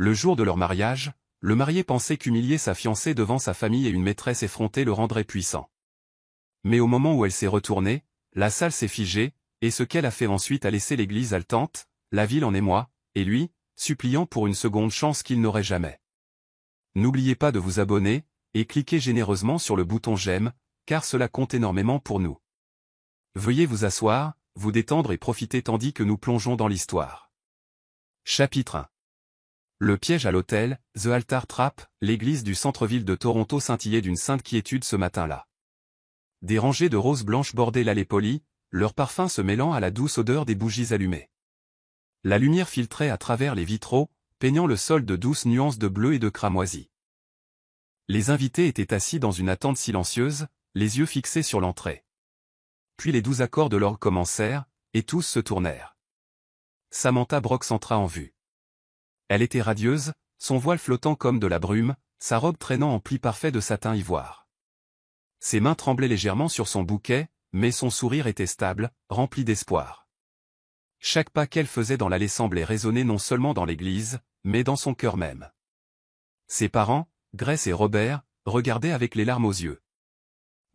Le jour de leur mariage, le marié pensait qu'humilier sa fiancée devant sa famille et une maîtresse effrontée le rendrait puissant. Mais au moment où elle s'est retournée, la salle s'est figée, et ce qu'elle a fait ensuite a laissé l'église haletante, la ville en émoi, et lui, suppliant pour une seconde chance qu'il n'aurait jamais. N'oubliez pas de vous abonner, et cliquez généreusement sur le bouton j'aime, car cela compte énormément pour nous. Veuillez vous asseoir, vous détendre et profiter tandis que nous plongeons dans l'histoire. Chapitre 1. Le piège à l'hôtel, The Altar Trap, l'église du centre-ville de Toronto scintillait d'une sainte quiétude ce matin-là. Des rangées de roses blanches bordaient l'allée polie, leur parfum se mêlant à la douce odeur des bougies allumées. La lumière filtrait à travers les vitraux, peignant le sol de douces nuances de bleu et de cramoisi. Les invités étaient assis dans une attente silencieuse, les yeux fixés sur l'entrée. Puis les 12 accords de l'orgue commencèrent, et tous se tournèrent. Samantha Brooks entra en vue. Elle était radieuse, son voile flottant comme de la brume, sa robe traînant en plis parfait de satin ivoire. Ses mains tremblaient légèrement sur son bouquet, mais son sourire était stable, rempli d'espoir. Chaque pas qu'elle faisait dans l'allée semblait résonner non seulement dans l'église, mais dans son cœur même. Ses parents, Grace et Robert, regardaient avec les larmes aux yeux.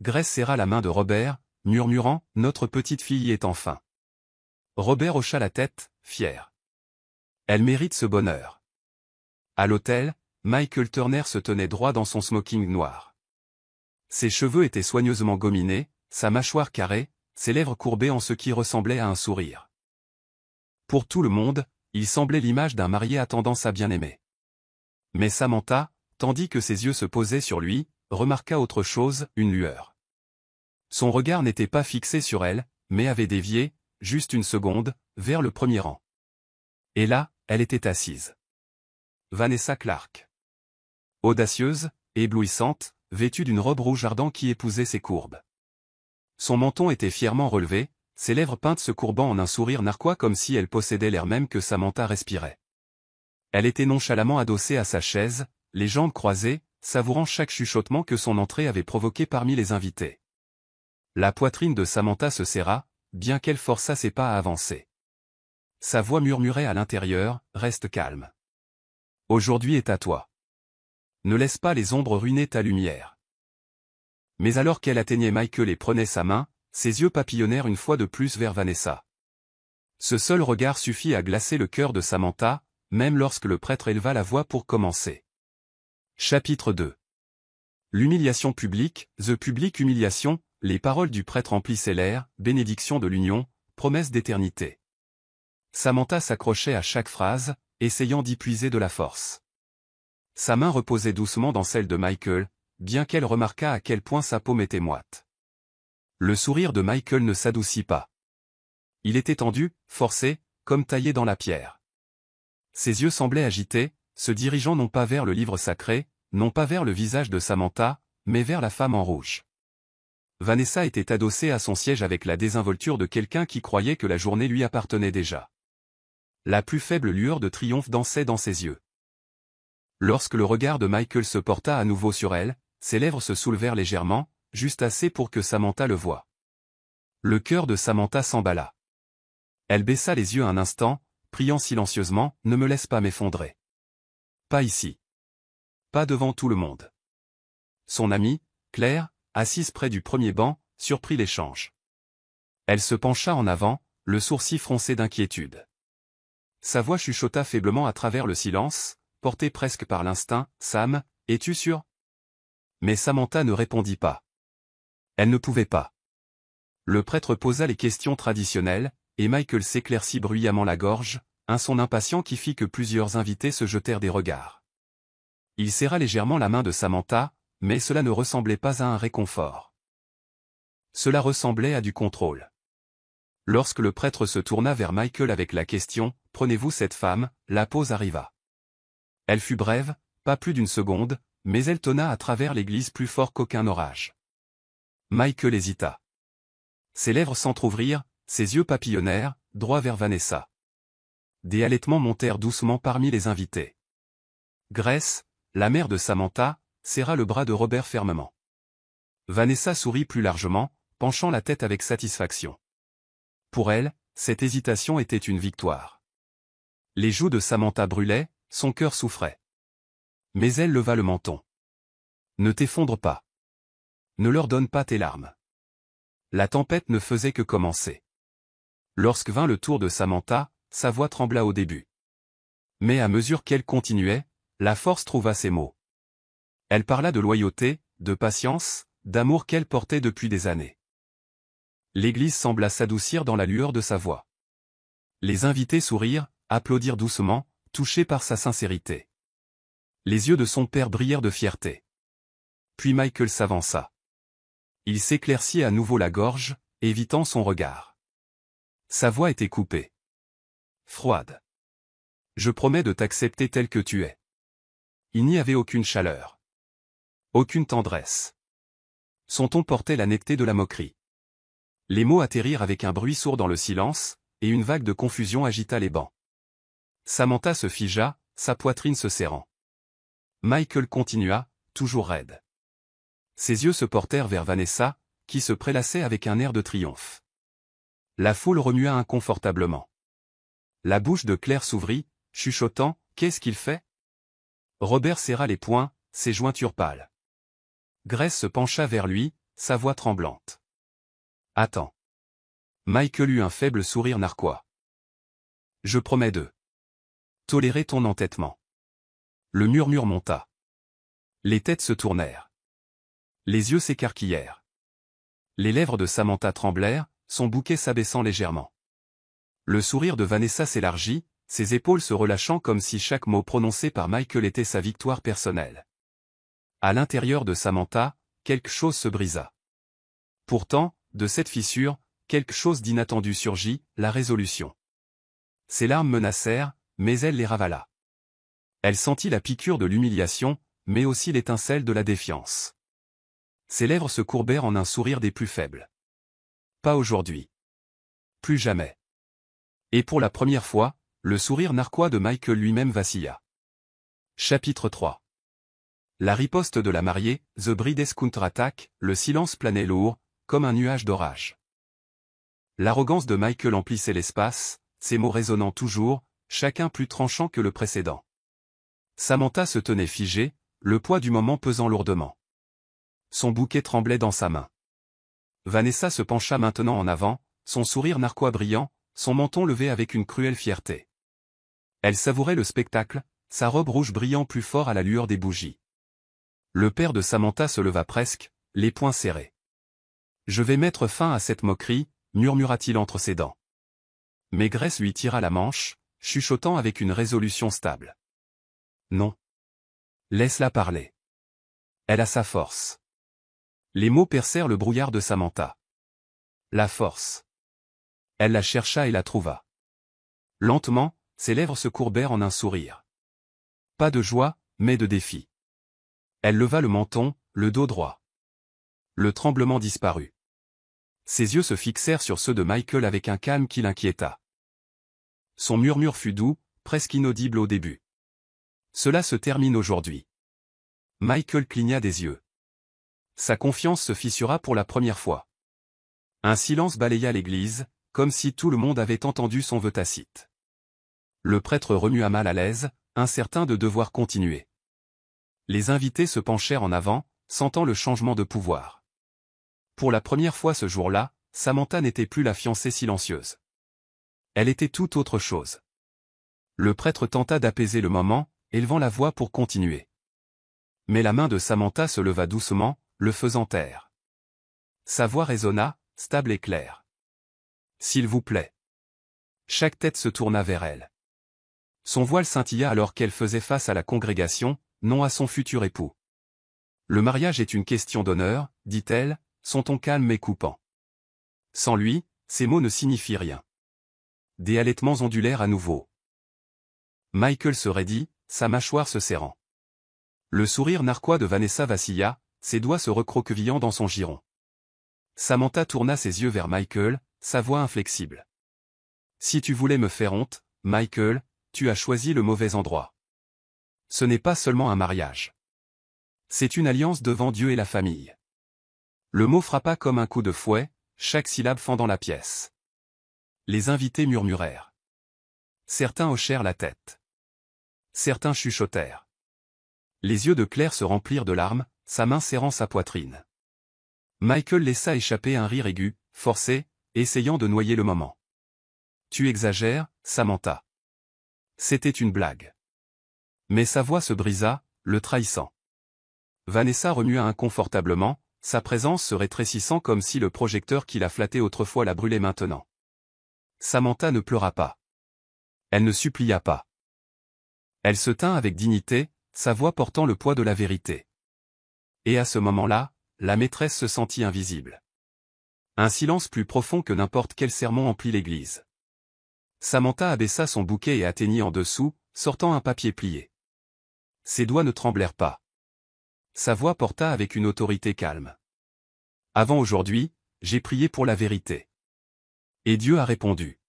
Grace serra la main de Robert, murmurant « Notre petite fille est enfin ». Robert hocha la tête, fier. Elle mérite ce bonheur. À l'hôtel, Michael Turner se tenait droit dans son smoking noir. Ses cheveux étaient soigneusement gominés, sa mâchoire carrée, ses lèvres courbées en ce qui ressemblait à un sourire. Pour tout le monde, il semblait l'image d'un marié attendant sa bien-aimée. Mais Samantha, tandis que ses yeux se posaient sur lui, remarqua autre chose, une lueur. Son regard n'était pas fixé sur elle, mais avait dévié, juste une seconde, vers le premier rang. Et là, elle était assise. Vanessa Clark. Audacieuse, éblouissante, vêtue d'une robe rouge ardent qui épousait ses courbes. Son menton était fièrement relevé, ses lèvres peintes se courbant en un sourire narquois comme si elle possédait l'air même que Samantha respirait. Elle était nonchalamment adossée à sa chaise, les jambes croisées, savourant chaque chuchotement que son entrée avait provoqué parmi les invités. La poitrine de Samantha se serra, bien qu'elle forçât ses pas à avancer. Sa voix murmurait à l'intérieur, « Reste calme. Aujourd'hui est à toi. Ne laisse pas les ombres ruiner ta lumière. » Mais alors qu'elle atteignait Michael et prenait sa main, ses yeux papillonnèrent une fois de plus vers Vanessa. Ce seul regard suffit à glacer le cœur de Samantha, même lorsque le prêtre éleva la voix pour commencer. Chapitre 2. L'humiliation publique, The Public Humiliation, les paroles du prêtre emplissaient l'air, bénédiction de l'union, promesse d'éternité. Samantha s'accrochait à chaque phrase, essayant d'y puiser de la force. Sa main reposait doucement dans celle de Michael, bien qu'elle remarquât à quel point sa paume était moite. Le sourire de Michael ne s'adoucit pas. Il était tendu, forcé, comme taillé dans la pierre. Ses yeux semblaient agités, se dirigeant non pas vers le livre sacré, non pas vers le visage de Samantha, mais vers la femme en rouge. Vanessa était adossée à son siège avec la désinvolture de quelqu'un qui croyait que la journée lui appartenait déjà. La plus faible lueur de triomphe dansait dans ses yeux. Lorsque le regard de Michael se porta à nouveau sur elle, ses lèvres se soulevèrent légèrement, juste assez pour que Samantha le voie. Le cœur de Samantha s'emballa. Elle baissa les yeux un instant, priant silencieusement, « Ne me laisse pas m'effondrer. Pas ici. Pas devant tout le monde. » Son amie, Claire, assise près du premier banc, surprit l'échange. Elle se pencha en avant, le sourcil froncé d'inquiétude. Sa voix chuchota faiblement à travers le silence, portée presque par l'instinct, « Sam, es-tu sûr ?» Mais Samantha ne répondit pas. Elle ne pouvait pas. Le prêtre posa les questions traditionnelles, et Michael s'éclaircit bruyamment la gorge, un son impatient qui fit que plusieurs invités se jetèrent des regards. Il serra légèrement la main de Samantha, mais cela ne ressemblait pas à un réconfort. Cela ressemblait à du contrôle. Lorsque le prêtre se tourna vers Michael avec la question « Prenez-vous cette femme ?», la pause arriva. Elle fut brève, pas plus d'une seconde, mais elle tonna à travers l'église plus fort qu'aucun orage. Michael hésita. Ses lèvres s'entr'ouvrirent, ses yeux papillonnèrent, droit vers Vanessa. Des halètements montèrent doucement parmi les invités. Grace, la mère de Samantha, serra le bras de Robert fermement. Vanessa sourit plus largement, penchant la tête avec satisfaction. Pour elle, cette hésitation était une victoire. Les joues de Samantha brûlaient, son cœur souffrait. Mais elle leva le menton. Ne t'effondre pas. Ne leur donne pas tes larmes. La tempête ne faisait que commencer. Lorsque vint le tour de Samantha, sa voix trembla au début. Mais à mesure qu'elle continuait, la force trouva ses mots. Elle parla de loyauté, de patience, d'amour qu'elle portait depuis des années. L'église sembla s'adoucir dans la lueur de sa voix. Les invités sourirent, applaudirent doucement, touchés par sa sincérité. Les yeux de son père brillèrent de fierté. Puis Michael s'avança. Il s'éclaircit à nouveau la gorge, évitant son regard. Sa voix était coupée. Froide. Je promets de t'accepter tel que tu es. Il n'y avait aucune chaleur. Aucune tendresse. Son ton portait la netteté de la moquerie. Les mots atterrirent avec un bruit sourd dans le silence, et une vague de confusion agita les bancs. Samantha se figea, sa poitrine se serrant. Michael continua, toujours raide. Ses yeux se portèrent vers Vanessa, qui se prélassait avec un air de triomphe. La foule remua inconfortablement. La bouche de Claire s'ouvrit, chuchotant « Qu'est-ce qu'il fait ?» Robert serra les poings, ses jointures pâles. Grace se pencha vers lui, sa voix tremblante. « Attends. » Michael eut un faible sourire narquois. « Je promets de tolérer ton entêtement. » Le murmure monta. Les têtes se tournèrent. Les yeux s'écarquillèrent. Les lèvres de Samantha tremblèrent, son bouquet s'abaissant légèrement. Le sourire de Vanessa s'élargit, ses épaules se relâchant comme si chaque mot prononcé par Michael était sa victoire personnelle. À l'intérieur de Samantha, quelque chose se brisa. Pourtant, de cette fissure, quelque chose d'inattendu surgit, la résolution. Ses larmes menacèrent, mais elle les ravala. Elle sentit la piqûre de l'humiliation, mais aussi l'étincelle de la défiance. Ses lèvres se courbèrent en un sourire des plus faibles. Pas aujourd'hui. Plus jamais. Et pour la première fois, le sourire narquois de Michael lui-même vacilla. Chapitre 3. La riposte de la mariée, The Bride's Counter-Attack, le silence planait lourd, comme un nuage d'orage. L'arrogance de Michael emplissait l'espace, ses mots résonnant toujours, chacun plus tranchant que le précédent. Samantha se tenait figée, le poids du moment pesant lourdement. Son bouquet tremblait dans sa main. Vanessa se pencha maintenant en avant, son sourire narquois brillant, son menton levé avec une cruelle fierté. Elle savourait le spectacle, sa robe rouge brillant plus fort à la lueur des bougies. Le père de Samantha se leva presque, les poings serrés. « Je vais mettre fin à cette moquerie », murmura-t-il entre ses dents. Mais Grace lui tira la manche, chuchotant avec une résolution stable. « Non. Laisse-la parler. Elle a sa force. » Les mots percèrent le brouillard de Samantha. La force. Elle la chercha et la trouva. Lentement, ses lèvres se courbèrent en un sourire. Pas de joie, mais de défi. Elle leva le menton, le dos droit. Le tremblement disparut. Ses yeux se fixèrent sur ceux de Michael avec un calme qui l'inquiéta. Son murmure fut doux, presque inaudible au début. Cela se termine aujourd'hui. Michael cligna des yeux. Sa confiance se fissura pour la première fois. Un silence balaya l'église, comme si tout le monde avait entendu son vœu tacite. Le prêtre remua mal à l'aise, incertain de devoir continuer. Les invités se penchèrent en avant, sentant le changement de pouvoir. Pour la première fois ce jour-là, Samantha n'était plus la fiancée silencieuse. Elle était tout autre chose. Le prêtre tenta d'apaiser le moment, élevant la voix pour continuer. Mais la main de Samantha se leva doucement, le faisant taire. Sa voix résonna, stable et claire. « S'il vous plaît. » Chaque tête se tourna vers elle. Son voile scintilla alors qu'elle faisait face à la congrégation, non à son futur époux. « Le mariage est une question d'honneur, » dit-elle, son ton calme mais coupant. Sans lui, ces mots ne signifient rien. Des halètements ondulèrent à nouveau. Michael se raidit, sa mâchoire se serrant. Le sourire narquois de Vanessa vacilla, ses doigts se recroquevillant dans son giron. Samantha tourna ses yeux vers Michael, sa voix inflexible. « Si tu voulais me faire honte, Michael, tu as choisi le mauvais endroit. Ce n'est pas seulement un mariage. C'est une alliance devant Dieu et la famille. » Le mot frappa comme un coup de fouet, chaque syllabe fendant la pièce. Les invités murmurèrent. Certains hochèrent la tête. Certains chuchotèrent. Les yeux de Claire se remplirent de larmes, sa main serrant sa poitrine. Michael laissa échapper un rire aigu, forcé, essayant de noyer le moment. « Tu exagères, Samantha. » C'était une blague. Mais sa voix se brisa, le trahissant. Vanessa remua inconfortablement, sa présence se rétrécissant comme si le projecteur qui la flattait autrefois la brûlait maintenant. Samantha ne pleura pas. Elle ne supplia pas. Elle se tint avec dignité, sa voix portant le poids de la vérité. Et à ce moment-là, la maîtresse se sentit invisible. Un silence plus profond que n'importe quel sermon emplit l'église. Samantha abaissa son bouquet et atteignit en dessous, sortant un papier plié. Ses doigts ne tremblèrent pas. Sa voix porta avec une autorité calme. Avant aujourd'hui, j'ai prié pour la vérité. Et Dieu a répondu.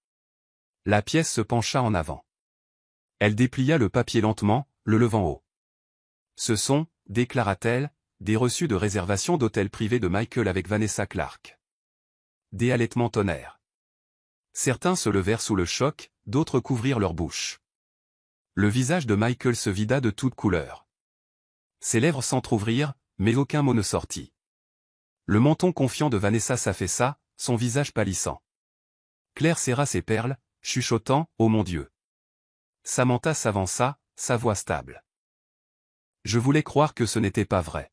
La pièce se pencha en avant. Elle déplia le papier lentement, le levant haut. Ce sont, déclara-t-elle, des reçus de réservation d'hôtel privé de Michael avec Vanessa Clark. Des halètements tonnèrent. Certains se levèrent sous le choc, d'autres couvrirent leur bouche. Le visage de Michael se vida de toutes couleurs. Ses lèvres s'entr'ouvrirent, mais aucun mot ne sortit. Le menton confiant de Vanessa s'affaissa, son visage pâlissant. Claire serra ses perles, chuchotant « Oh mon Dieu !» Samantha s'avança, sa voix stable. « Je voulais croire que ce n'était pas vrai.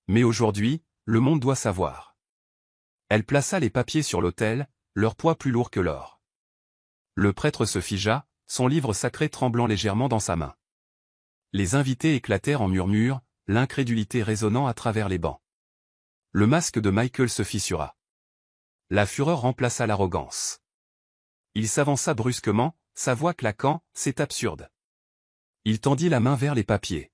Mais aujourd'hui, le monde doit savoir. » Elle plaça les papiers sur l'autel, leur poids plus lourd que l'or. Le prêtre se figea, son livre sacré tremblant légèrement dans sa main. Les invités éclatèrent en murmures, l'incrédulité résonnant à travers les bancs. Le masque de Michael se fissura. La fureur remplaça l'arrogance. Il s'avança brusquement, sa voix claquant, « C'est absurde. » Il tendit la main vers les papiers.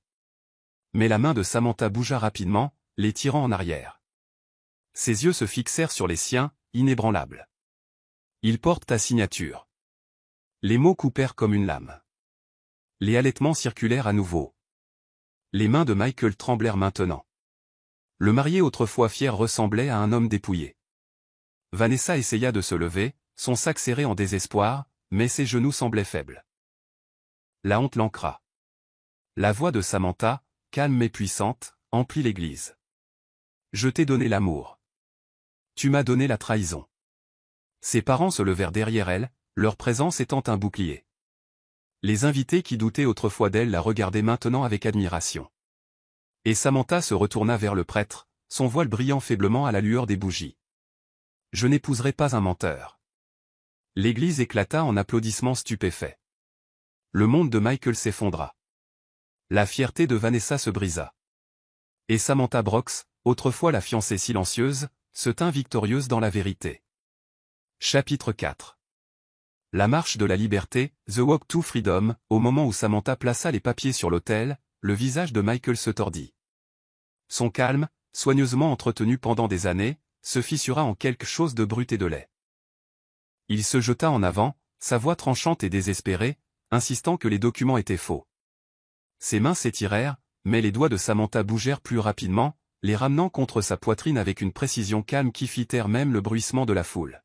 Mais la main de Samantha bougea rapidement, les tirant en arrière. Ses yeux se fixèrent sur les siens, inébranlables. « Il porte ta signature. » Les mots coupèrent comme une lame. Les halètements circulèrent à nouveau. Les mains de Michael tremblèrent maintenant. Le marié autrefois fier ressemblait à un homme dépouillé. Vanessa essaya de se lever, son sac serré en désespoir, mais ses genoux semblaient faibles. La honte l'ancra. La voix de Samantha, calme mais puissante, emplit l'église. « Je t'ai donné l'amour. Tu m'as donné la trahison. » Ses parents se levèrent derrière elle, leur présence étant un bouclier. Les invités qui doutaient autrefois d'elle la regardaient maintenant avec admiration. Et Samantha se retourna vers le prêtre, son voile brillant faiblement à la lueur des bougies. « Je n'épouserai pas un menteur. » L'église éclata en applaudissements stupéfaits. Le monde de Michael s'effondra. La fierté de Vanessa se brisa. Et Samantha Brooks, autrefois la fiancée silencieuse, se tint victorieuse dans la vérité. Chapitre 4. La marche de la liberté, The Walk to Freedom, au moment où Samantha plaça les papiers sur l'autel, le visage de Michael se tordit. Son calme, soigneusement entretenu pendant des années, se fissura en quelque chose de brut et de laid. Il se jeta en avant, sa voix tranchante et désespérée, insistant que les documents étaient faux. Ses mains s'étirèrent, mais les doigts de Samantha bougèrent plus rapidement, les ramenant contre sa poitrine avec une précision calme qui fit taire même le bruissement de la foule.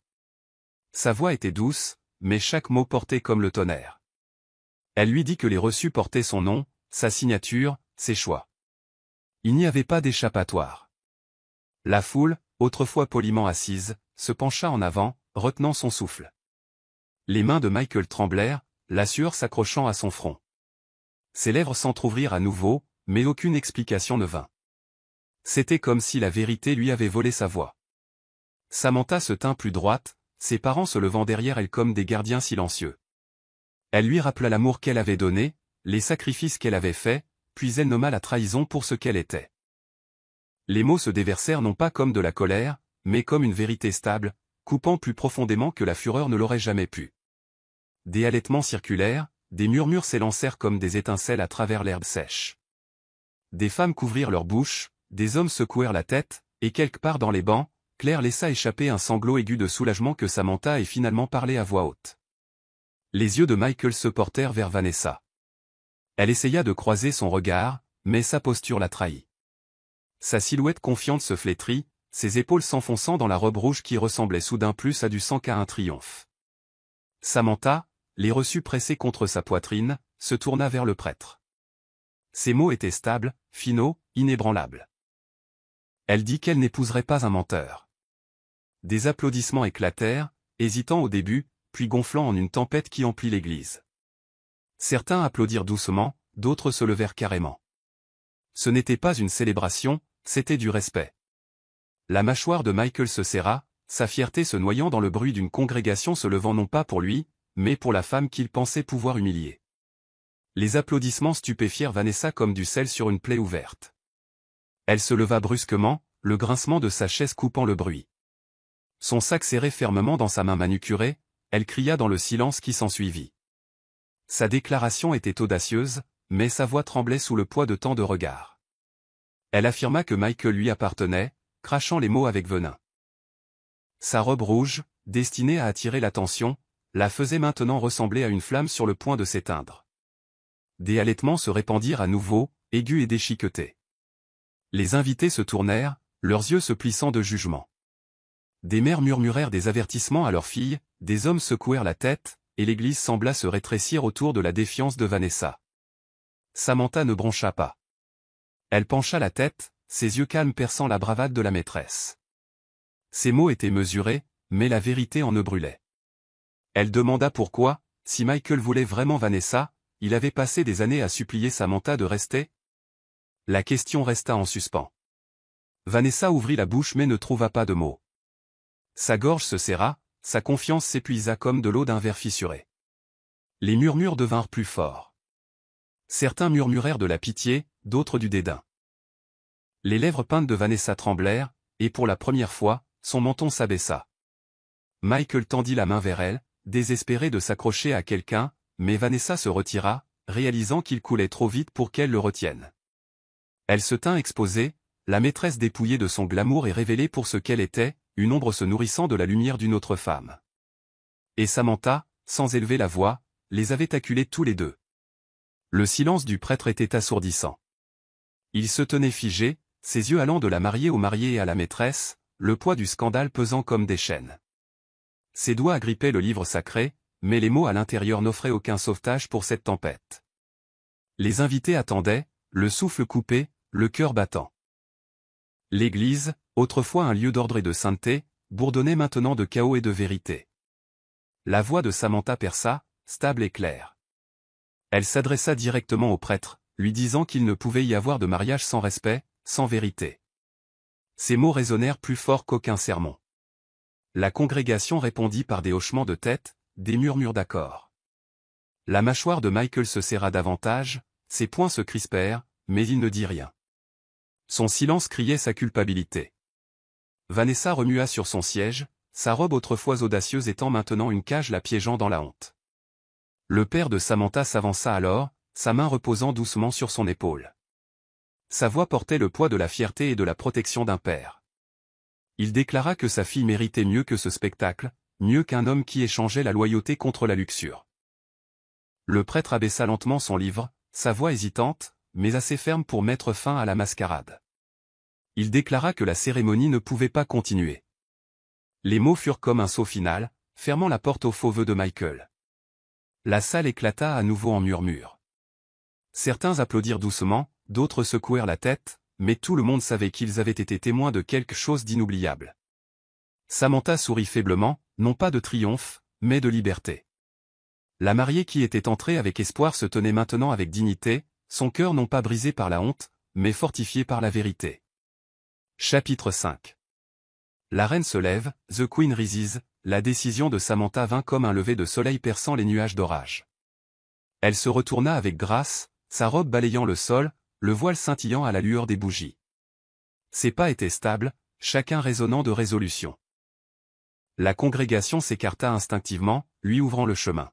Sa voix était douce, mais chaque mot portait comme le tonnerre. Elle lui dit que les reçus portaient son nom, sa signature, ses choix. Il n'y avait pas d'échappatoire. La foule, autrefois poliment assise, se pencha en avant, retenant son souffle. Les mains de Michael tremblèrent, la sueur s'accrochant à son front. Ses lèvres s'entr'ouvrirent à nouveau, mais aucune explication ne vint. C'était comme si la vérité lui avait volé sa voix. Samantha se tint plus droite, ses parents se levant derrière elle comme des gardiens silencieux. Elle lui rappela l'amour qu'elle avait donné, les sacrifices qu'elle avait faits, puis elle nomma la trahison pour ce qu'elle était. Les mots se déversèrent non pas comme de la colère, mais comme une vérité stable, coupant plus profondément que la fureur ne l'aurait jamais pu. Des halètements circulèrent, des murmures s'élancèrent comme des étincelles à travers l'herbe sèche. Des femmes couvrirent leur bouche, des hommes secouèrent la tête, et quelque part dans les bancs, Claire laissa échapper un sanglot aigu de soulagement que Samantha ait finalement parlé à voix haute. Les yeux de Michael se portèrent vers Vanessa. Elle essaya de croiser son regard, mais sa posture la trahit. Sa silhouette confiante se flétrit, ses épaules s'enfonçant dans la robe rouge qui ressemblait soudain plus à du sang qu'à un triomphe. Samantha, les reçut pressés contre sa poitrine, se tourna vers le prêtre. Ses mots étaient stables, finaux, inébranlables. Elle dit qu'elle n'épouserait pas un menteur. Des applaudissements éclatèrent, hésitant au début, puis gonflant en une tempête qui emplit l'église. Certains applaudirent doucement, d'autres se levèrent carrément. Ce n'était pas une célébration, c'était du respect. La mâchoire de Michael se serra, sa fierté se noyant dans le bruit d'une congrégation se levant non pas pour lui, mais pour la femme qu'il pensait pouvoir humilier. Les applaudissements stupéfièrent Vanessa comme du sel sur une plaie ouverte. Elle se leva brusquement, le grincement de sa chaise coupant le bruit. Son sac serré fermement dans sa main manucurée, elle cria dans le silence qui s'ensuivit. Sa déclaration était audacieuse, mais sa voix tremblait sous le poids de tant de regards. Elle affirma que Michael lui appartenait, crachant les mots avec venin. Sa robe rouge, destinée à attirer l'attention, la faisait maintenant ressembler à une flamme sur le point de s'éteindre. Des halètements se répandirent à nouveau, aigus et déchiquetés. Les invités se tournèrent, leurs yeux se plissant de jugement. Des mères murmurèrent des avertissements à leurs filles, des hommes secouèrent la tête, et l'église sembla se rétrécir autour de la défiance de Vanessa. Samantha ne broncha pas. Elle pencha la tête, ses yeux calmes perçant la bravade de la maîtresse. Ses mots étaient mesurés, mais la vérité en eux brûlait. Elle demanda pourquoi, si Michael voulait vraiment Vanessa, il avait passé des années à supplier Samantha de rester. La question resta en suspens. Vanessa ouvrit la bouche mais ne trouva pas de mots. Sa gorge se serra, sa confiance s'épuisa comme de l'eau d'un verre fissuré. Les murmures devinrent plus forts. Certains murmurèrent de la pitié, d'autres du dédain. Les lèvres peintes de Vanessa tremblèrent, et pour la première fois, son menton s'abaissa. Michael tendit la main vers elle, désespéré de s'accrocher à quelqu'un, mais Vanessa se retira, réalisant qu'il coulait trop vite pour qu'elle le retienne. Elle se tint exposée, la maîtresse dépouillée de son glamour et révélée pour ce qu'elle était, une ombre se nourrissant de la lumière d'une autre femme. Et Samantha, sans élever la voix, les avait acculés tous les deux. Le silence du prêtre était assourdissant. Il se tenait figé, ses yeux allant de la mariée au marié et à la maîtresse, le poids du scandale pesant comme des chaînes. Ses doigts agrippaient le livre sacré, mais les mots à l'intérieur n'offraient aucun sauvetage pour cette tempête. Les invités attendaient, le souffle coupé, le cœur battant. L'église, autrefois un lieu d'ordre et de sainteté, bourdonnait maintenant de chaos et de vérité. La voix de Samantha perça, stable et claire. Elle s'adressa directement au prêtre, lui disant qu'il ne pouvait y avoir de mariage sans respect, sans vérité. Ces mots résonnèrent plus fort qu'aucun sermon. La congrégation répondit par des hochements de tête, des murmures d'accord. La mâchoire de Michael se serra davantage, ses poings se crispèrent, mais il ne dit rien. Son silence criait sa culpabilité. Vanessa remua sur son siège, sa robe autrefois audacieuse étant maintenant une cage la piégeant dans la honte. Le père de Samantha s'avança alors, sa main reposant doucement sur son épaule. Sa voix portait le poids de la fierté et de la protection d'un père. Il déclara que sa fille méritait mieux que ce spectacle, mieux qu'un homme qui échangeait la loyauté contre la luxure. Le prêtre abaissa lentement son livre, sa voix hésitante, mais assez ferme pour mettre fin à la mascarade. Il déclara que la cérémonie ne pouvait pas continuer. Les mots furent comme un saut final, fermant la porte aux faux vœux de Michael. La salle éclata à nouveau en murmures. Certains applaudirent doucement, d'autres secouèrent la tête, mais tout le monde savait qu'ils avaient été témoins de quelque chose d'inoubliable. Samantha sourit faiblement, non pas de triomphe, mais de liberté. La mariée qui était entrée avec espoir se tenait maintenant avec dignité, son cœur non pas brisé par la honte, mais fortifié par la vérité. Chapitre 5. La reine se lève, The Queen rises, la décision de Samantha vint comme un lever de soleil perçant les nuages d'orage. Elle se retourna avec grâce, sa robe balayant le sol, le voile scintillant à la lueur des bougies. Ses pas étaient stables, chacun résonnant de résolution. La congrégation s'écarta instinctivement, lui ouvrant le chemin.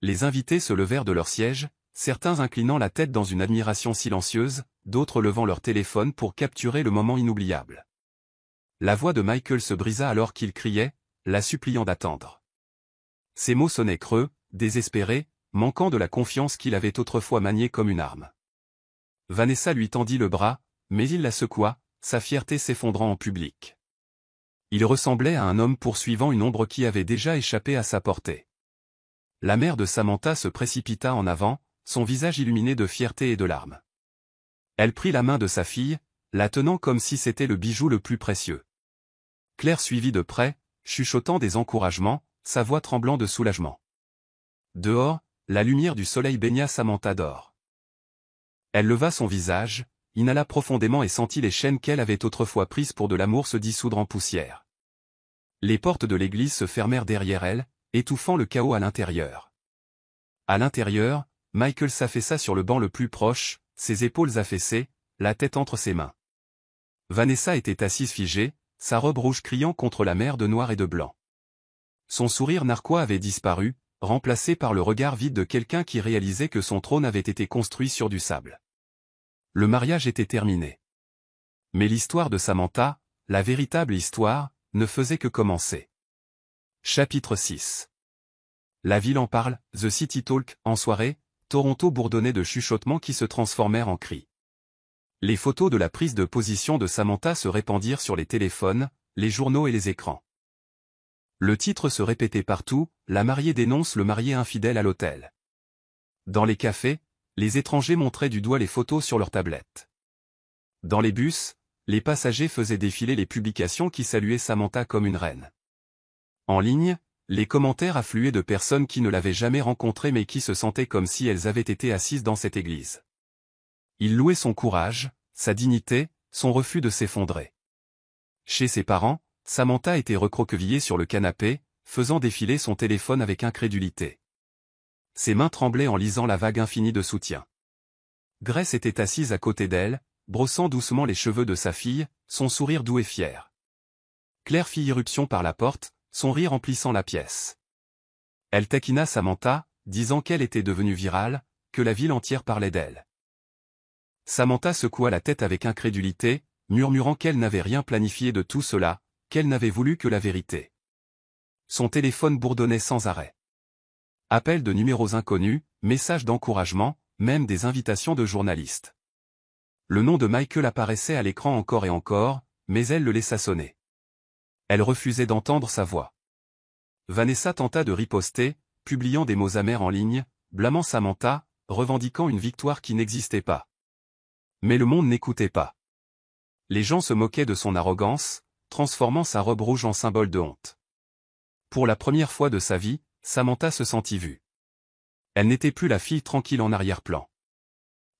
Les invités se levèrent de leur siège, certains inclinant la tête dans une admiration silencieuse, d'autres levant leur téléphone pour capturer le moment inoubliable. La voix de Michael se brisa alors qu'il criait, la suppliant d'attendre. Ses mots sonnaient creux, désespérés, manquant de la confiance qu'il avait autrefois maniée comme une arme. Vanessa lui tendit le bras, mais il la secoua, sa fierté s'effondrant en public. Il ressemblait à un homme poursuivant une ombre qui avait déjà échappé à sa portée. la mère de Samantha se précipita en avant, son visage illuminé de fierté et de larmes. Elle prit la main de sa fille, la tenant comme si c'était le bijou le plus précieux. Claire suivit de près, chuchotant des encouragements, sa voix tremblant de soulagement. Dehors, la lumière du soleil baigna Samantha d'or. Elle leva son visage, inhala profondément et sentit les chaînes qu'elle avait autrefois prises pour de l'amour se dissoudre en poussière. Les portes de l'église se fermèrent derrière elle, étouffant le chaos à l'intérieur. À l'intérieur, Michael s'affaissa sur le banc le plus proche, ses épaules affaissées, la tête entre ses mains. Vanessa était assise figée, sa robe rouge criant contre la mer de noir et de blanc. Son sourire narquois avait disparu, remplacé par le regard vide de quelqu'un qui réalisait que son trône avait été construit sur du sable. Le mariage était terminé. Mais l'histoire de Samantha, la véritable histoire, ne faisait que commencer. Chapitre 6. La ville en parle, The City Talk, en soirée, Toronto bourdonnait de chuchotements qui se transformèrent en cris. Les photos de la prise de position de Samantha se répandirent sur les téléphones, les journaux et les écrans. Le titre se répétait partout, la mariée dénonce le marié infidèle à l'hôtel. Dans les cafés, les étrangers montraient du doigt les photos sur leurs tablettes. Dans les bus, les passagers faisaient défiler les publications qui saluaient Samantha comme une reine. En ligne, les commentaires affluaient de personnes qui ne l'avaient jamais rencontrée mais qui se sentaient comme si elles avaient été assises dans cette église. Ils louaient son courage, sa dignité, son refus de s'effondrer. Chez ses parents, Samantha était recroquevillée sur le canapé, faisant défiler son téléphone avec incrédulité. Ses mains tremblaient en lisant la vague infinie de soutien. Grace était assise à côté d'elle, brossant doucement les cheveux de sa fille, son sourire doux et fier. Claire fit irruption par la porte, son rire emplissant la pièce. Elle taquina Samantha, disant qu'elle était devenue virale, que la ville entière parlait d'elle. Samantha secoua la tête avec incrédulité, murmurant qu'elle n'avait rien planifié de tout cela, qu'elle n'avait voulu que la vérité. Son téléphone bourdonnait sans arrêt. Appels de numéros inconnus, messages d'encouragement, même des invitations de journalistes. Le nom de Michael apparaissait à l'écran encore et encore, mais elle le laissa sonner. Elle refusait d'entendre sa voix. Vanessa tenta de riposter, publiant des mots amers en ligne, blâmant Samantha, revendiquant une victoire qui n'existait pas. Mais le monde n'écoutait pas. Les gens se moquaient de son arrogance, transformant sa robe rouge en symbole de honte. Pour la première fois de sa vie, Samantha se sentit vue. Elle n'était plus la fille tranquille en arrière-plan.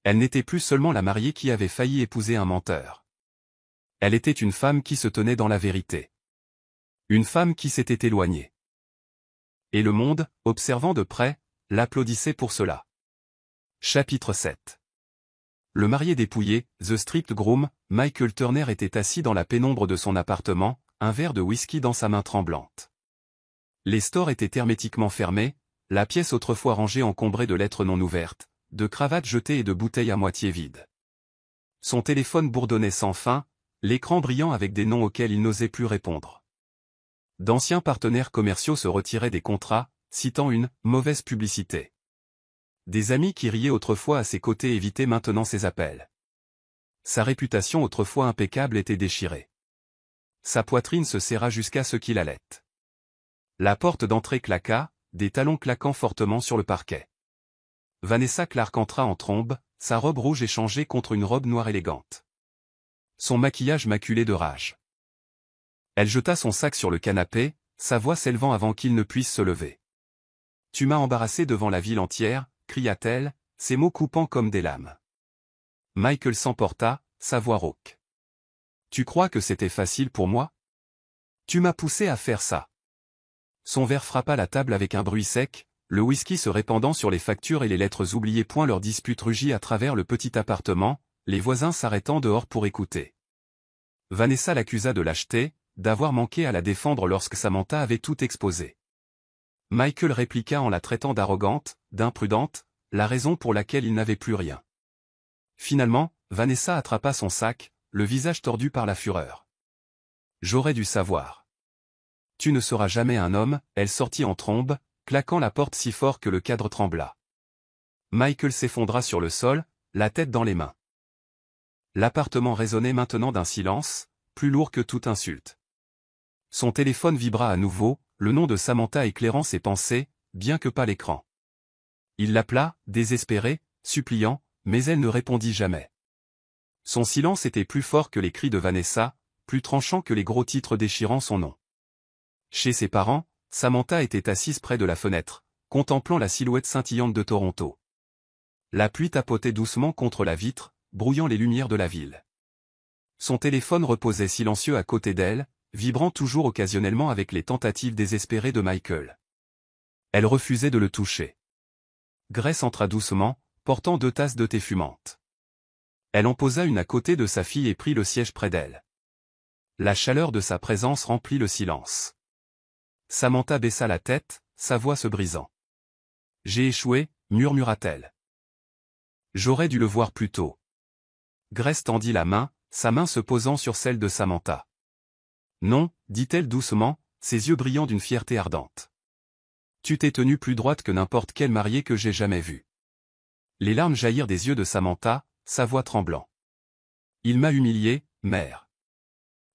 Elle n'était plus seulement la mariée qui avait failli épouser un menteur. Elle était une femme qui se tenait dans la vérité. Une femme qui s'était éloignée. Et le monde, observant de près, l'applaudissait pour cela. Chapitre 7. Le marié dépouillé, The Stripped Groom, Michael Turner était assis dans la pénombre de son appartement, un verre de whisky dans sa main tremblante. Les stores étaient hermétiquement fermés, la pièce autrefois rangée encombrée de lettres non ouvertes, de cravates jetées et de bouteilles à moitié vides. Son téléphone bourdonnait sans fin, l'écran brillant avec des noms auxquels il n'osait plus répondre. D'anciens partenaires commerciaux se retiraient des contrats, citant une « mauvaise publicité ». Des amis qui riaient autrefois à ses côtés évitaient maintenant ses appels. Sa réputation autrefois impeccable était déchirée. Sa poitrine se serra jusqu'à ce qu'il halète. La porte d'entrée claqua, des talons claquant fortement sur le parquet. Vanessa Clark entra en trombe, sa robe rouge échangée contre une robe noire élégante. Son maquillage maculé de rage. Elle jeta son sac sur le canapé, sa voix s'élevant avant qu'il ne puisse se lever. « Tu m'as embarrassé devant la ville entière », cria-t-elle, ses mots coupant comme des lames. Michael s'emporta, sa voix rauque. « Tu crois que c'était facile pour moi? Tu m'as poussé à faire ça. » Son verre frappa la table avec un bruit sec, le whisky se répandant sur les factures et les lettres oubliées. Leur dispute rugit à travers le petit appartement, les voisins s'arrêtant dehors pour écouter. Vanessa l'accusa de lâcheté, d'avoir manqué à la défendre lorsque Samantha avait tout exposé. Michael répliqua en la traitant d'arrogante, d'imprudente, la raison pour laquelle il n'avait plus rien. Finalement, Vanessa attrapa son sac, le visage tordu par la fureur. « J'aurais dû savoir. Tu ne seras jamais un homme », elle sortit en trombe, claquant la porte si fort que le cadre trembla. Michael s'effondra sur le sol, la tête dans les mains. L'appartement résonnait maintenant d'un silence, plus lourd que toute insulte. Son téléphone vibra à nouveau, le nom de Samantha éclairant ses pensées, bien que pas l'écran. Il l'appela, désespéré, suppliant, mais elle ne répondit jamais. Son silence était plus fort que les cris de Vanessa, plus tranchant que les gros titres déchirant son nom. Chez ses parents, Samantha était assise près de la fenêtre, contemplant la silhouette scintillante de Toronto. La pluie tapotait doucement contre la vitre, brouillant les lumières de la ville. Son téléphone reposait silencieux à côté d'elle, vibrant toujours occasionnellement avec les tentatives désespérées de Michael. Elle refusait de le toucher. Grace entra doucement, portant 2 tasses de thé fumantes. Elle en posa une à côté de sa fille et prit le siège près d'elle. La chaleur de sa présence remplit le silence. Samantha baissa la tête, sa voix se brisant. « J'ai échoué », murmura-t-elle. « J'aurais dû le voir plus tôt. » Grace tendit la main, sa main se posant sur celle de Samantha. « Non », dit-elle doucement, ses yeux brillant d'une fierté ardente. « Tu t'es tenue plus droite que n'importe quelle mariée que j'ai jamais vue. » Les larmes jaillirent des yeux de Samantha, sa voix tremblant. « Il m'a humilié, mère.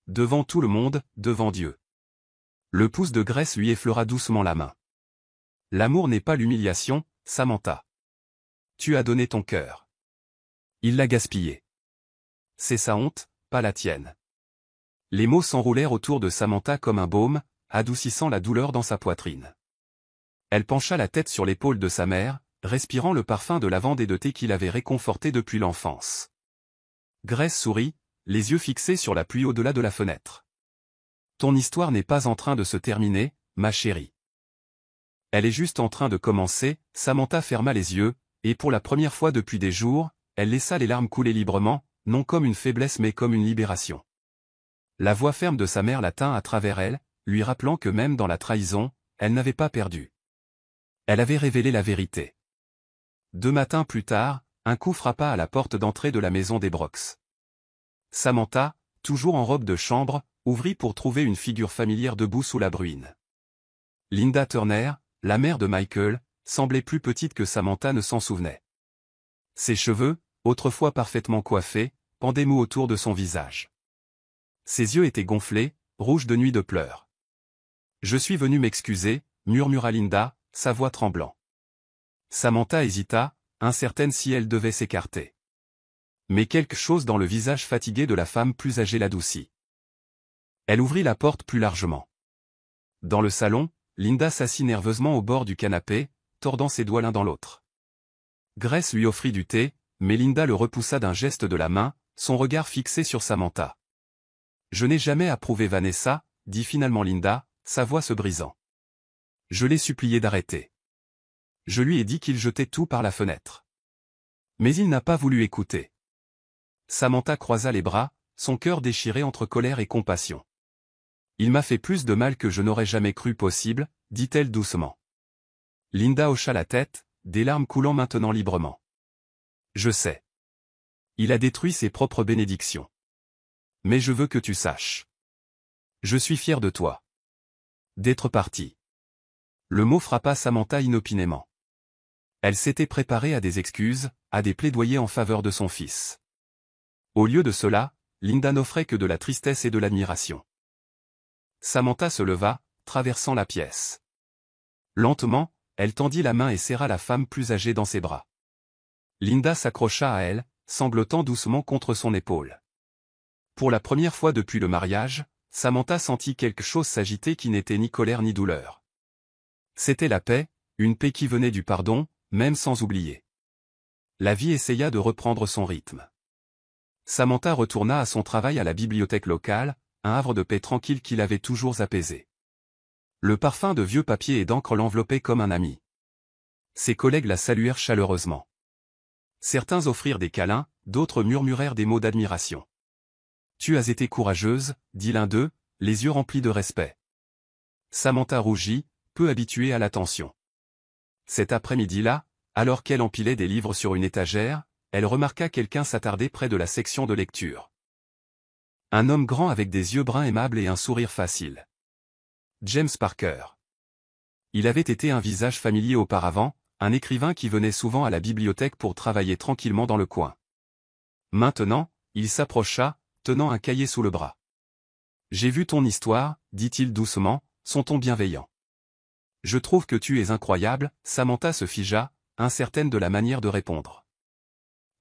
Devant tout le monde, devant Dieu. » Le pouce de Grace lui effleura doucement la main. « L'amour n'est pas l'humiliation, Samantha. Tu as donné ton cœur. Il l'a gaspillé. C'est sa honte, pas la tienne. » Les mots s'enroulèrent autour de Samantha comme un baume, adoucissant la douleur dans sa poitrine. Elle pencha la tête sur l'épaule de sa mère, respirant le parfum de lavande et de thé qui l'avait réconfortée depuis l'enfance. Grace sourit, les yeux fixés sur la pluie au-delà de la fenêtre. « Ton histoire n'est pas en train de se terminer, ma chérie. Elle est juste en train de commencer. » Samantha ferma les yeux, et pour la première fois depuis des jours, elle laissa les larmes couler librement, non comme une faiblesse mais comme une libération. La voix ferme de sa mère la tint à travers elle, lui rappelant que même dans la trahison, elle n'avait pas perdu. Elle avait révélé la vérité. 2 matins plus tard, un coup frappa à la porte d'entrée de la maison des Brooks. Samantha, toujours en robe de chambre, ouvrit pour trouver une figure familière debout sous la bruine. Linda Turner, la mère de Michael, semblait plus petite que Samantha ne s'en souvenait. Ses cheveux, autrefois parfaitement coiffés, pendaient mous autour de son visage. Ses yeux étaient gonflés, rouges de nuit de pleurs. « Je suis venue m'excuser », murmura Linda, sa voix tremblant. Samantha hésita, incertaine si elle devait s'écarter. Mais quelque chose dans le visage fatigué de la femme plus âgée l'adoucit. Elle ouvrit la porte plus largement. Dans le salon, Linda s'assit nerveusement au bord du canapé, tordant ses doigts l'un dans l'autre. Grace lui offrit du thé, mais Linda le repoussa d'un geste de la main, son regard fixé sur Samantha. « Je n'ai jamais approuvé Vanessa, » dit finalement Linda, sa voix se brisant. « Je l'ai supplié d'arrêter. Je lui ai dit qu'il jetait tout par la fenêtre. Mais il n'a pas voulu écouter. » Samantha croisa les bras, son cœur déchiré entre colère et compassion. « Il m'a fait plus de mal que je n'aurais jamais cru possible, » dit-elle doucement. Linda hocha la tête, des larmes coulant maintenant librement. « Je sais. Il a détruit ses propres bénédictions. Mais je veux que tu saches. Je suis fier de toi. D'être parti. » Le mot frappa Samantha inopinément. Elle s'était préparée à des excuses, à des plaidoyers en faveur de son fils. Au lieu de cela, Linda n'offrait que de la tristesse et de l'admiration. Samantha se leva, traversant la pièce. Lentement, elle tendit la main et serra la femme plus âgée dans ses bras. Linda s'accrocha à elle, sanglotant doucement contre son épaule. Pour la première fois depuis le mariage, Samantha sentit quelque chose s'agiter qui n'était ni colère ni douleur. C'était la paix, une paix qui venait du pardon, même sans oublier. La vie essaya de reprendre son rythme. Samantha retourna à son travail à la bibliothèque locale, un havre de paix tranquille qui l'avait toujours apaisée. Le parfum de vieux papier et d'encre l'enveloppait comme un ami. Ses collègues la saluèrent chaleureusement. Certains offrirent des câlins, d'autres murmurèrent des mots d'admiration. « Tu as été courageuse », dit l'un d'eux, les yeux remplis de respect. Samantha rougit, peu habituée à l'attention. Cet après-midi-là, alors qu'elle empilait des livres sur une étagère, elle remarqua quelqu'un s'attarder près de la section de lecture. Un homme grand avec des yeux bruns aimables et un sourire facile. James Parker. Il avait été un visage familier auparavant, un écrivain qui venait souvent à la bibliothèque pour travailler tranquillement dans le coin. Maintenant, il s'approcha, tenant un cahier sous le bras. « J'ai vu ton histoire, dit-il doucement, son ton bienveillant. Je trouve que tu es incroyable. Samantha se figea, incertaine de la manière de répondre.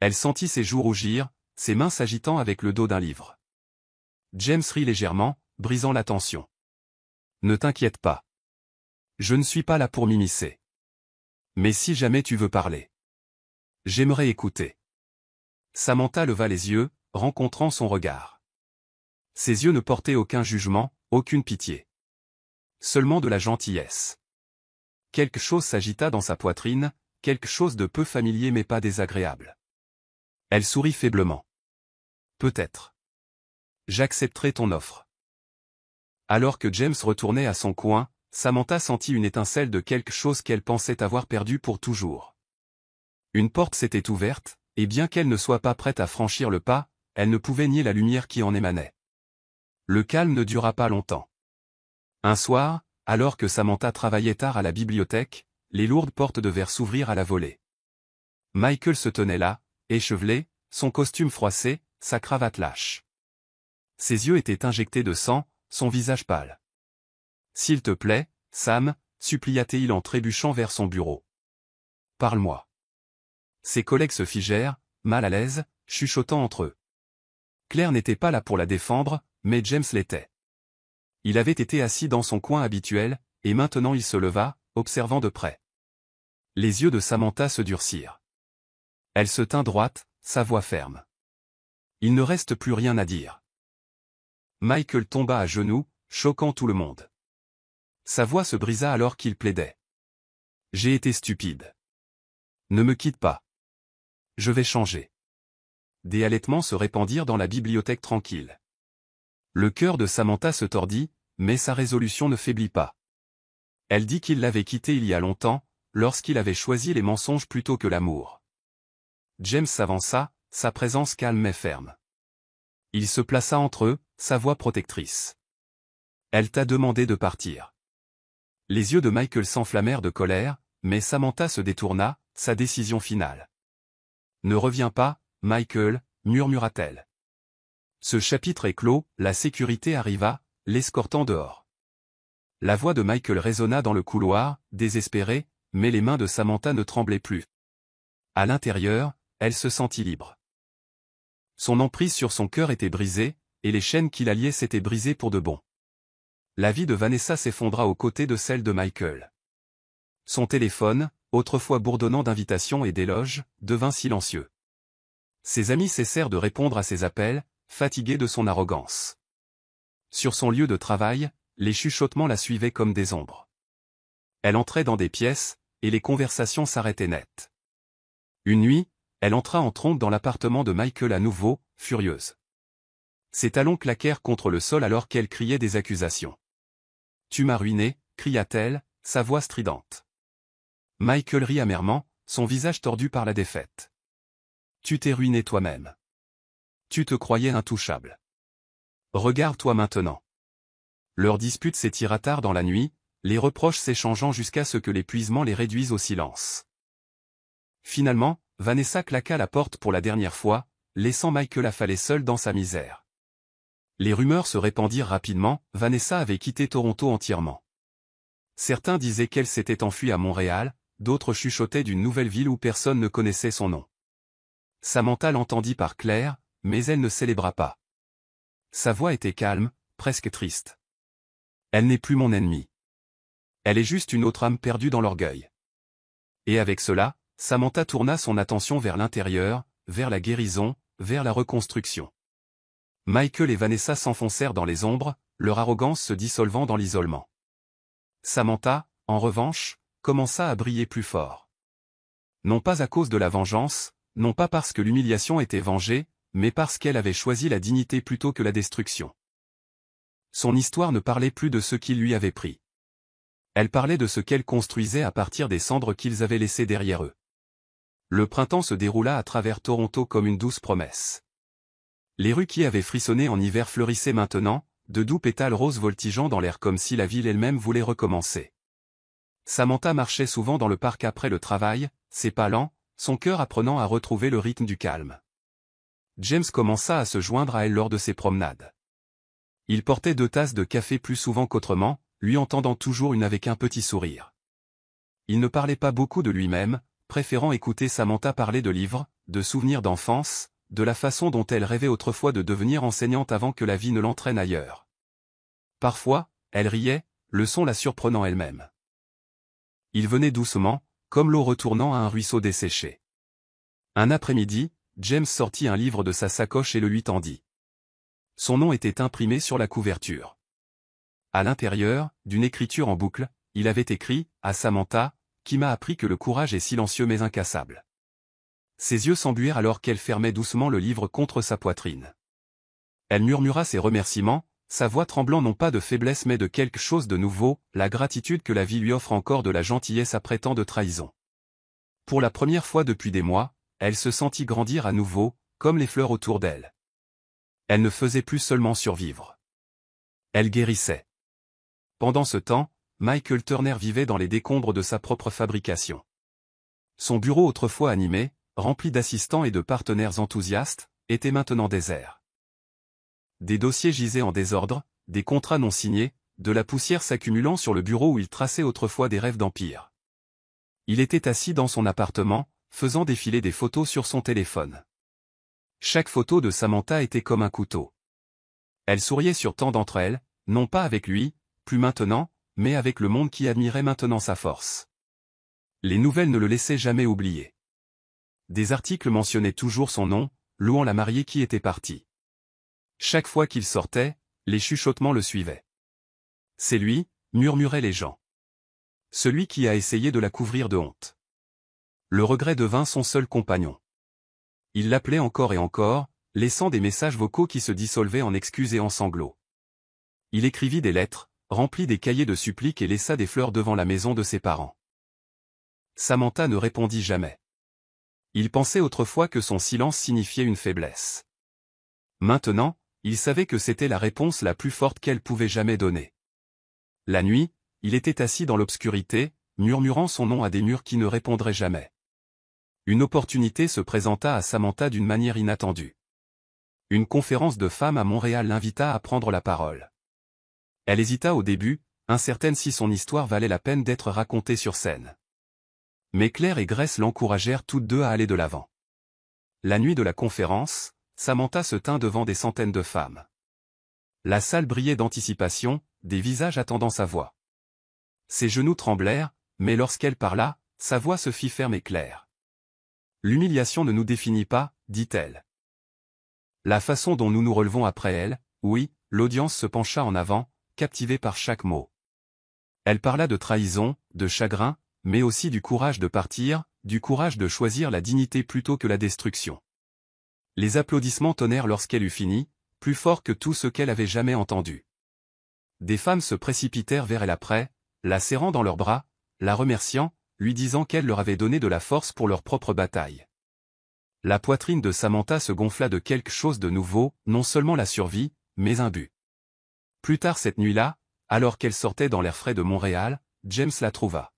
Elle sentit ses joues rougir, ses mains s'agitant avec le dos d'un livre. James rit légèrement, brisant la tension. Ne t'inquiète pas. Je ne suis pas là pour m'immiscer. Mais si jamais tu veux parler. J'aimerais écouter. Samantha leva les yeux, rencontrant son regard. Ses yeux ne portaient aucun jugement, aucune pitié. Seulement de la gentillesse. Quelque chose s'agita dans sa poitrine, quelque chose de peu familier mais pas désagréable. Elle sourit faiblement. Peut-être. J'accepterai ton offre. Alors que James retournait à son coin, Samantha sentit une étincelle de quelque chose qu'elle pensait avoir perdu pour toujours. Une porte s'était ouverte, et bien qu'elle ne soit pas prête à franchir le pas, elle ne pouvait nier la lumière qui en émanait. Le calme ne dura pas longtemps. Un soir, alors que Samantha travaillait tard à la bibliothèque, les lourdes portes de verre s'ouvrirent à la volée. Michael se tenait là, échevelé, son costume froissé, sa cravate lâche. Ses yeux étaient injectés de sang, son visage pâle. « S'il te plaît, Sam, supplia-t-il en trébuchant vers son bureau. Parle-moi. Ses collègues se figèrent, mal à l'aise, chuchotant entre eux. Claire n'était pas là pour la défendre, mais James l'était. Il avait été assis dans son coin habituel, et maintenant il se leva, observant de près. Les yeux de Samantha se durcirent. Elle se tint droite, sa voix ferme. Il ne reste plus rien à dire. Michael tomba à genoux, choquant tout le monde. Sa voix se brisa alors qu'il plaidait. J'ai été stupide. Ne me quitte pas. Je vais changer. Des halètements se répandirent dans la bibliothèque tranquille. Le cœur de Samantha se tordit, mais sa résolution ne faiblit pas. Elle dit qu'il l'avait quitté il y a longtemps, lorsqu'il avait choisi les mensonges plutôt que l'amour. James s'avança, sa présence calme mais ferme. Il se plaça entre eux, sa voix protectrice. Elle t'a demandé de partir. Les yeux de Michael s'enflammèrent de colère, mais Samantha se détourna, sa décision finale. Ne reviens pas, Michael, murmura-t-elle. Ce chapitre est clos, la sécurité arriva, l'escortant dehors. La voix de Michael résonna dans le couloir, désespérée, mais les mains de Samantha ne tremblaient plus. À l'intérieur, elle se sentit libre. Son emprise sur son cœur était brisée, et les chaînes qui la liaient s'étaient brisées pour de bon. La vie de Vanessa s'effondra aux côtés de celle de Michael. Son téléphone, autrefois bourdonnant d'invitations et d'éloges, devint silencieux. Ses amis cessèrent de répondre à ses appels, fatigués de son arrogance. Sur son lieu de travail, les chuchotements la suivaient comme des ombres. Elle entrait dans des pièces, et les conversations s'arrêtaient net. Une nuit, elle entra en trompe dans l'appartement de Michael à nouveau, furieuse. Ses talons claquèrent contre le sol alors qu'elle criait des accusations. « Tu m'as ruiné » cria-t-elle, sa voix stridente. Michael rit amèrement, son visage tordu par la défaite. « Tu t'es ruiné toi-même. Tu te croyais intouchable. Regarde-toi maintenant. » Leur dispute s'étira tard dans la nuit, les reproches s'échangeant jusqu'à ce que l'épuisement les réduise au silence. Finalement, Vanessa claqua la porte pour la dernière fois, laissant Michael affalé seul dans sa misère. Les rumeurs se répandirent rapidement, Vanessa avait quitté Toronto entièrement. Certains disaient qu'elle s'était enfuie à Montréal, d'autres chuchotaient d'une nouvelle ville où personne ne connaissait son nom. Samantha l'entendit par Claire, mais elle ne célébra pas. Sa voix était calme, presque triste. Elle n'est plus mon ennemie. Elle est juste une autre âme perdue dans l'orgueil. Et avec cela, Samantha tourna son attention vers l'intérieur, vers la guérison, vers la reconstruction. Michael et Vanessa s'enfoncèrent dans les ombres, leur arrogance se dissolvant dans l'isolement. Samantha, en revanche, commença à briller plus fort. Non pas à cause de la vengeance, non pas parce que l'humiliation était vengée, mais parce qu'elle avait choisi la dignité plutôt que la destruction. Son histoire ne parlait plus de ce qu'ils lui avaient pris. Elle parlait de ce qu'elle construisait à partir des cendres qu'ils avaient laissées derrière eux. Le printemps se déroula à travers Toronto comme une douce promesse. Les rues qui avaient frissonné en hiver fleurissaient maintenant, de doux pétales roses voltigeant dans l'air comme si la ville elle-même voulait recommencer. Samantha marchait souvent dans le parc après le travail, ses pas lents, son cœur apprenant à retrouver le rythme du calme. James commença à se joindre à elle lors de ses promenades. Il portait 2 tasses de café plus souvent qu'autrement, lui entendant toujours une avec un petit sourire. Il ne parlait pas beaucoup de lui-même, préférant écouter Samantha parler de livres, de souvenirs d'enfance, de la façon dont elle rêvait autrefois de devenir enseignante avant que la vie ne l'entraîne ailleurs. Parfois, elle riait, le son la surprenant elle-même. Il venait doucement, comme l'eau retournant à un ruisseau desséché. Un après-midi, James sortit un livre de sa sacoche et le lui tendit. Son nom était imprimé sur la couverture. À l'intérieur, d'une écriture en boucle, il avait écrit « À Samantha, qui m'a appris que le courage est silencieux mais incassable ». Ses yeux s'embuirent alors qu'elle fermait doucement le livre contre sa poitrine. Elle murmura ses remerciements, sa voix tremblant non pas de faiblesse mais de quelque chose de nouveau, la gratitude que la vie lui offre encore de la gentillesse après tant de trahison. Pour la première fois depuis des mois, elle se sentit grandir à nouveau, comme les fleurs autour d'elle. Elle ne faisait plus seulement survivre. Elle guérissait. Pendant ce temps, Michael Turner vivait dans les décombres de sa propre fabrication. Son bureau autrefois animé, rempli d'assistants et de partenaires enthousiastes, était maintenant désert. Des dossiers gisaient en désordre, des contrats non signés, de la poussière s'accumulant sur le bureau où il traçait autrefois des rêves d'empire. Il était assis dans son appartement, faisant défiler des photos sur son téléphone. Chaque photo de Samantha était comme un couteau. Elle souriait sur tant d'entre elles, non pas avec lui, plus maintenant, mais avec le monde qui admirait maintenant sa force. Les nouvelles ne le laissaient jamais oublier. Des articles mentionnaient toujours son nom, louant la mariée qui était partie. Chaque fois qu'il sortait, les chuchotements le suivaient. C'est lui, murmuraient les gens. Celui qui a essayé de la couvrir de honte. Le regret devint son seul compagnon. Il l'appelait encore et encore, laissant des messages vocaux qui se dissolvaient en excuses et en sanglots. Il écrivit des lettres, remplit des cahiers de suppliques et laissa des fleurs devant la maison de ses parents. Samantha ne répondit jamais. Il pensait autrefois que son silence signifiait une faiblesse. Maintenant, il savait que c'était la réponse la plus forte qu'elle pouvait jamais donner. La nuit, il était assis dans l'obscurité, murmurant son nom à des murs qui ne répondraient jamais. Une opportunité se présenta à Samantha d'une manière inattendue. Une conférence de femmes à Montréal l'invita à prendre la parole. Elle hésita au début, incertaine si son histoire valait la peine d'être racontée sur scène. Mais Claire et Grace l'encouragèrent toutes deux à aller de l'avant. La nuit de la conférence, Samantha se tint devant des centaines de femmes. La salle brillait d'anticipation, des visages attendant sa voix. Ses genoux tremblèrent, mais lorsqu'elle parla, sa voix se fit ferme et claire. L'humiliation ne nous définit pas, dit-elle. La façon dont nous nous relevons après elle, oui, l'audience se pencha en avant, captivée par chaque mot. Elle parla de trahison, de chagrin, mais aussi du courage de partir, du courage de choisir la dignité plutôt que la destruction. Les applaudissements tonnèrent lorsqu'elle eut fini, plus fort que tout ce qu'elle avait jamais entendu. Des femmes se précipitèrent vers elle après, la serrant dans leurs bras, la remerciant, lui disant qu'elle leur avait donné de la force pour leur propre bataille. La poitrine de Samantha se gonfla de quelque chose de nouveau, non seulement la survie, mais un but. Plus tard cette nuit-là, alors qu'elle sortait dans l'air frais de Montréal, James la trouva.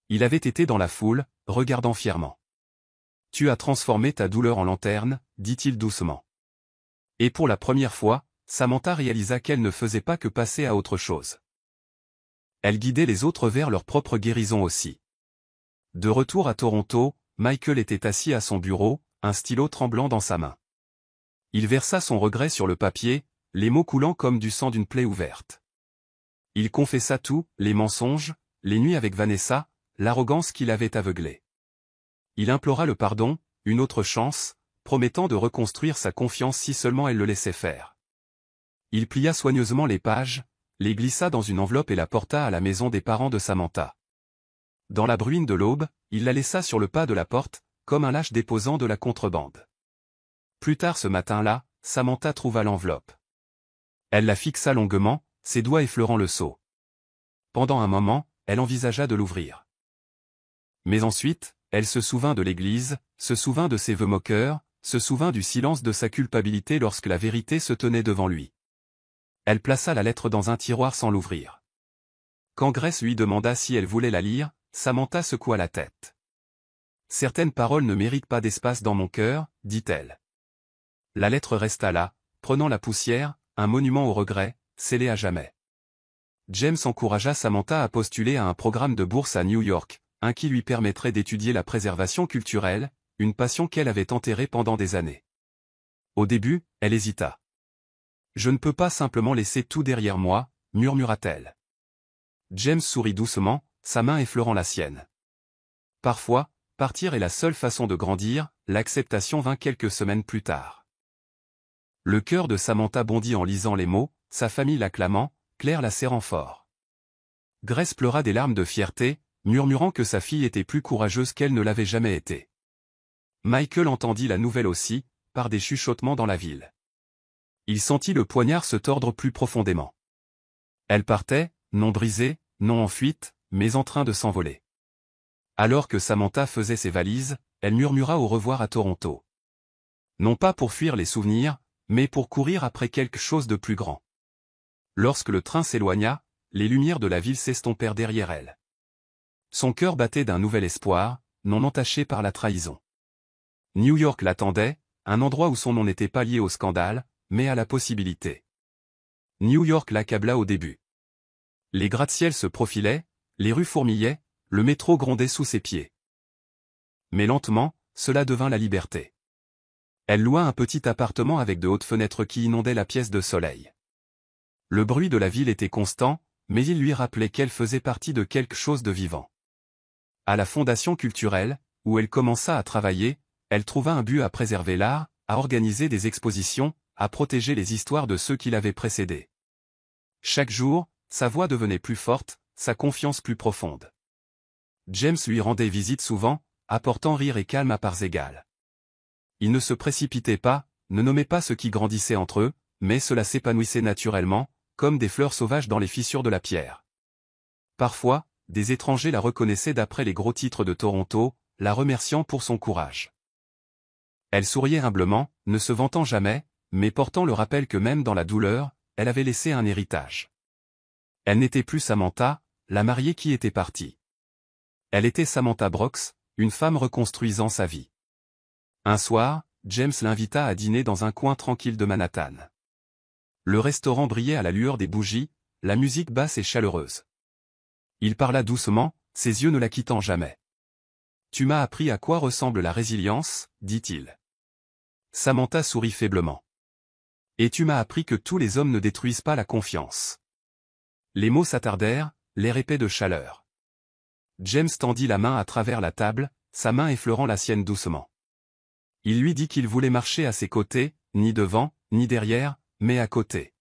Il avait été dans la foule, regardant fièrement. « Tu as transformé ta douleur en lanterne », dit-il doucement. Et pour la première fois, Samantha réalisa qu'elle ne faisait pas que passer à autre chose. Elle guidait les autres vers leur propre guérison aussi. De retour à Toronto, Michael était assis à son bureau, un stylo tremblant dans sa main. Il versa son regret sur le papier, les mots coulant comme du sang d'une plaie ouverte. Il confessa tout, les mensonges, les nuits avec Vanessa, l'arrogance qui l'avait aveuglé. Il implora le pardon, une autre chance, promettant de reconstruire sa confiance si seulement elle le laissait faire. Il plia soigneusement les pages, les glissa dans une enveloppe et la porta à la maison des parents de Samantha. Dans la bruine de l'aube, il la laissa sur le pas de la porte, comme un lâche déposant de la contrebande. Plus tard ce matin-là, Samantha trouva l'enveloppe. Elle la fixa longuement, ses doigts effleurant le sceau. Pendant un moment, elle envisagea de l'ouvrir. Mais ensuite, elle se souvint de l'Église, se souvint de ses vœux moqueurs, se souvint du silence de sa culpabilité lorsque la vérité se tenait devant lui. Elle plaça la lettre dans un tiroir sans l'ouvrir. Quand Grace lui demanda si elle voulait la lire, Samantha secoua la tête. « Certaines paroles ne méritent pas d'espace dans mon cœur, dit-elle. » La lettre resta là, prenant la poussière, un monument au regret, scellé à jamais. James encouragea Samantha à postuler à un programme de bourse à New York, un qui lui permettrait d'étudier la préservation culturelle, une passion qu'elle avait enterrée pendant des années. Au début, elle hésita. « Je ne peux pas simplement laisser tout derrière moi », murmura-t-elle. James sourit doucement, sa main effleurant la sienne. Parfois, partir est la seule façon de grandir, l'acceptation vint quelques semaines plus tard. Le cœur de Samantha bondit en lisant les mots, sa famille l'acclamant, Claire la serrant fort. Grace pleura des larmes de fierté, murmurant que sa fille était plus courageuse qu'elle ne l'avait jamais été. Michael entendit la nouvelle aussi, par des chuchotements dans la ville. Il sentit le poignard se tordre plus profondément. Elle partait, non brisée, non en fuite, mais en train de s'envoler. Alors que Samantha faisait ses valises, elle murmura au revoir à Toronto. Non pas pour fuir les souvenirs, mais pour courir après quelque chose de plus grand. Lorsque le train s'éloigna, les lumières de la ville s'estompèrent derrière elle. Son cœur battait d'un nouvel espoir, non entaché par la trahison. New York l'attendait, un endroit où son nom n'était pas lié au scandale, mais à la possibilité. New York l'accabla au début. Les gratte-ciels se profilaient, les rues fourmillaient, le métro grondait sous ses pieds. Mais lentement, cela devint la liberté. Elle loua un petit appartement avec de hautes fenêtres qui inondaient la pièce de soleil. Le bruit de la ville était constant, mais il lui rappelait qu'elle faisait partie de quelque chose de vivant. À la Fondation culturelle, où elle commença à travailler, elle trouva un but à préserver l'art, à organiser des expositions, à protéger les histoires de ceux qui l'avaient précédée. Chaque jour, sa voix devenait plus forte, sa confiance plus profonde. James lui rendait visite souvent, apportant rire et calme à parts égales. Il ne se précipitait pas, ne nommait pas ce qui grandissait entre eux, mais cela s'épanouissait naturellement, comme des fleurs sauvages dans les fissures de la pierre. Parfois, des étrangers la reconnaissaient d'après les gros titres de Toronto, la remerciant pour son courage. Elle souriait humblement, ne se vantant jamais, mais portant le rappel que même dans la douleur, elle avait laissé un héritage. Elle n'était plus Samantha, la mariée qui était partie. Elle était Samantha Brooks, une femme reconstruisant sa vie. Un soir, James l'invita à dîner dans un coin tranquille de Manhattan. Le restaurant brillait à la lueur des bougies, la musique basse et chaleureuse. Il parla doucement, ses yeux ne la quittant jamais. « Tu m'as appris à quoi ressemble la résilience, dit-il. Samantha sourit faiblement. « Et tu m'as appris que tous les hommes ne détruisent pas la confiance. » Les mots s'attardèrent, l'air épais de chaleur. James tendit la main à travers la table, sa main effleurant la sienne doucement. Il lui dit qu'il voulait marcher à ses côtés, ni devant, ni derrière, mais à côté.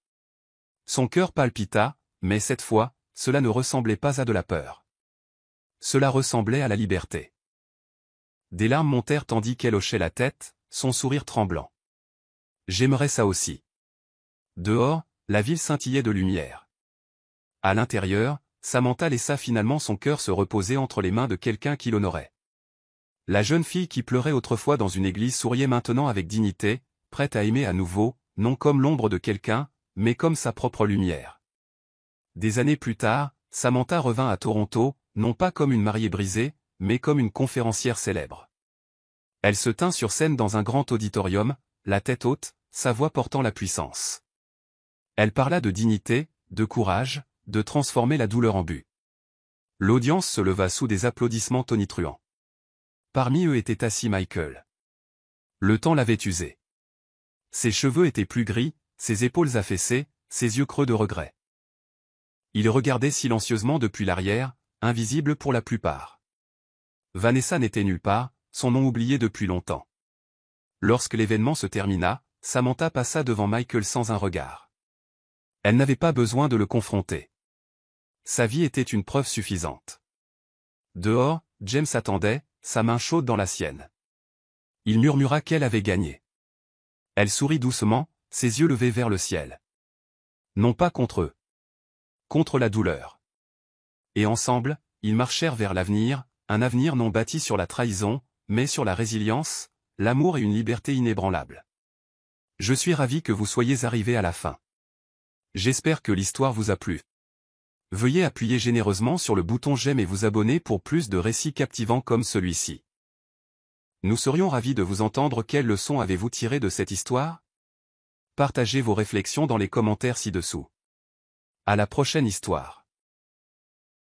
Son cœur palpita, mais cette fois, cela ne ressemblait pas à de la peur. Cela ressemblait à la liberté. Des larmes montèrent tandis qu'elle hochait la tête, son sourire tremblant. J'aimerais ça aussi. Dehors, la ville scintillait de lumière. À l'intérieur, Samantha laissa finalement son cœur se reposer entre les mains de quelqu'un qui l'honorait. La jeune fille qui pleurait autrefois dans une église souriait maintenant avec dignité, prête à aimer à nouveau, non comme l'ombre de quelqu'un, mais comme sa propre lumière. Des années plus tard, Samantha revint à Toronto, non pas comme une mariée brisée, mais comme une conférencière célèbre. Elle se tint sur scène dans un grand auditorium, la tête haute, sa voix portant la puissance. Elle parla de dignité, de courage, de transformer la douleur en but. L'audience se leva sous des applaudissements tonitruants. Parmi eux était assis Michael. Le temps l'avait usé. Ses cheveux étaient plus gris, ses épaules affaissées, ses yeux creux de regret. Il regardait silencieusement depuis l'arrière, invisible pour la plupart. Vanessa n'était nulle part, son nom oublié depuis longtemps. Lorsque l'événement se termina, Samantha passa devant Michael sans un regard. Elle n'avait pas besoin de le confronter. Sa vie était une preuve suffisante. Dehors, James attendait, sa main chaude dans la sienne. Il murmura qu'elle avait gagné. Elle sourit doucement, ses yeux levés vers le ciel. Non pas contre eux. Contre la douleur. Et ensemble, ils marchèrent vers l'avenir, un avenir non bâti sur la trahison, mais sur la résilience, l'amour et une liberté inébranlable. Je suis ravi que vous soyez arrivés à la fin. J'espère que l'histoire vous a plu. Veuillez appuyer généreusement sur le bouton j'aime et vous abonner pour plus de récits captivants comme celui-ci. Nous serions ravis de vous entendre. Quelles leçons avez-vous tirées de cette histoire? Partagez vos réflexions dans les commentaires ci-dessous. À la prochaine histoire.